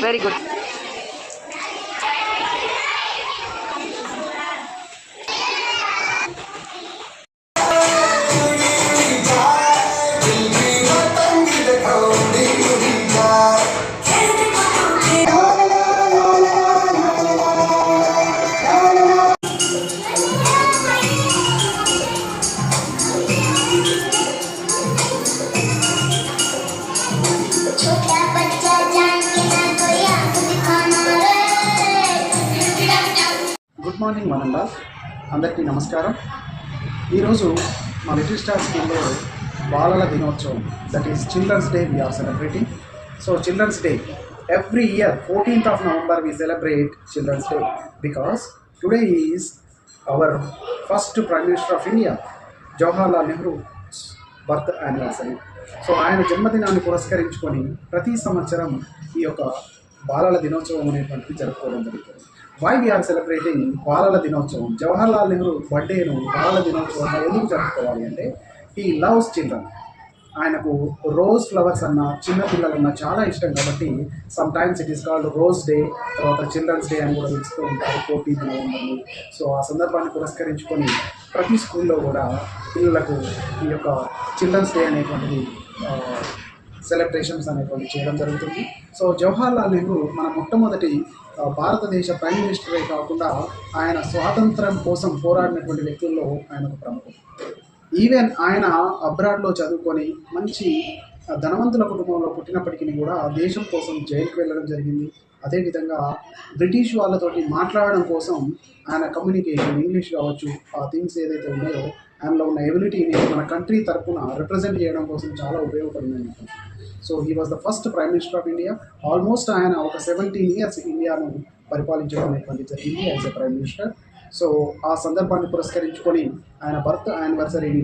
Very good. Good morning మనండా, అందరికీ నమస్కారం. ఈరోజు మా లిటిల్ స్టార్ స్కూల్లో బాలల దినోత్సవం, that is children's day we are celebrating. So children's day every year 14th of November we celebrate Children's Day because today is our first Prime Minister of India, Jawaharlal Nehru's birth anniversary. So ఆయన జన్మదినాన్ని పురస్కరించుకొని ప్రతి సంవత్సరం ఈ యొక్క బాలల దినోత్సవం అనేటువంటిది జరుపుకోవడం జరుగుతుంది. వై వీఆర్ సెలబ్రేటింగ్ బాలల దినోత్సవం? జవహర్లాల్ నెహ్రూ బర్త్డేను బాలల దినోత్సవంగా ఎందుకు జరుపుకోవాలి అంటే, హీ లవ్స్ చిల్డ్రన్. ఆయనకు రోజ్ ఫ్లవర్స్ అన్న, చిన్నపిల్లలన్న చాలా ఇష్టం కాబట్టి some times it is called rose day, తర్వాత చిల్డ్రన్స్ డే అని కూడా పిలుస్తూ ఉంటారు 14th November. సో ఆ సందర్భాన్ని పురస్కరించుకొని ప్రతి స్కూల్లో కూడా పిల్లలకు ఈ యొక్క చిల్డ్రన్స్ డే అనేటువంటిది సెలబ్రేషన్స్ అనేటువంటి చేయడం జరుగుతుంది. సో జవహర్లాల్ నెహ్రూ మన మొట్టమొదటి భారతదేశ ప్రైమ్ మినిస్టరే కాకుండా ఆయన స్వాతంత్రం కోసం పోరాడినటువంటి వ్యక్తుల్లో ఆయన ఒక ప్రముఖం. ఈవెన్ ఆయన అబ్రాడ్లో చదువుకొని మంచి ధనవంతుల కుటుంబంలో పుట్టినప్పటికీ కూడా దేశం కోసం జైలుకి వెళ్ళడం జరిగింది. అదేవిధంగా బ్రిటిష్ వాళ్ళతోటి మాట్లాడడం కోసం ఆయన కమ్యూనికేషన్, ఇంగ్లీష్ కావచ్చు, ఆ థింగ్స్ ఏదైతే ఉన్నాయో ఆయనలో ఉన్న ఎబిలిటీని మన కంట్రీ తరఫున రిప్రజెంట్ చేయడం కోసం చాలా ఉపయోగపడింది. So he was the first prime minister of India. Almost ఆయన ఒక 17 years ఇండియాను పరిపాలించడం అనేటువంటి జరిగింది as a prime minister. So ఆ సందర్భాన్ని పురస్కరించుకొని ఆయన బర్త్ యానివర్సరీని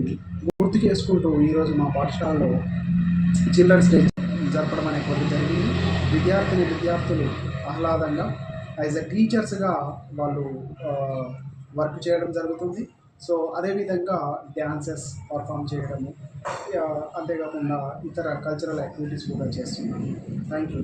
గుర్తు చేసుకుంటూ ఈరోజు మా పాఠశాలలో చిల్డ్రన్స్ డే జరపడం అనేటువంటి జరిగింది. విద్యార్థులు ఆహ్లాదంగా యాజ్ ఎ టీచర్స్గా వాళ్ళు వర్క్ చేయడం జరుగుతుంది. సో అదేవిధంగా డ్యాన్సెస్ పర్ఫామ్ చేయడము, అంతేకాకుండా ఇతర కల్చరల్ యాక్టివిటీస్ కూడా చేస్తున్నాము. Thank you.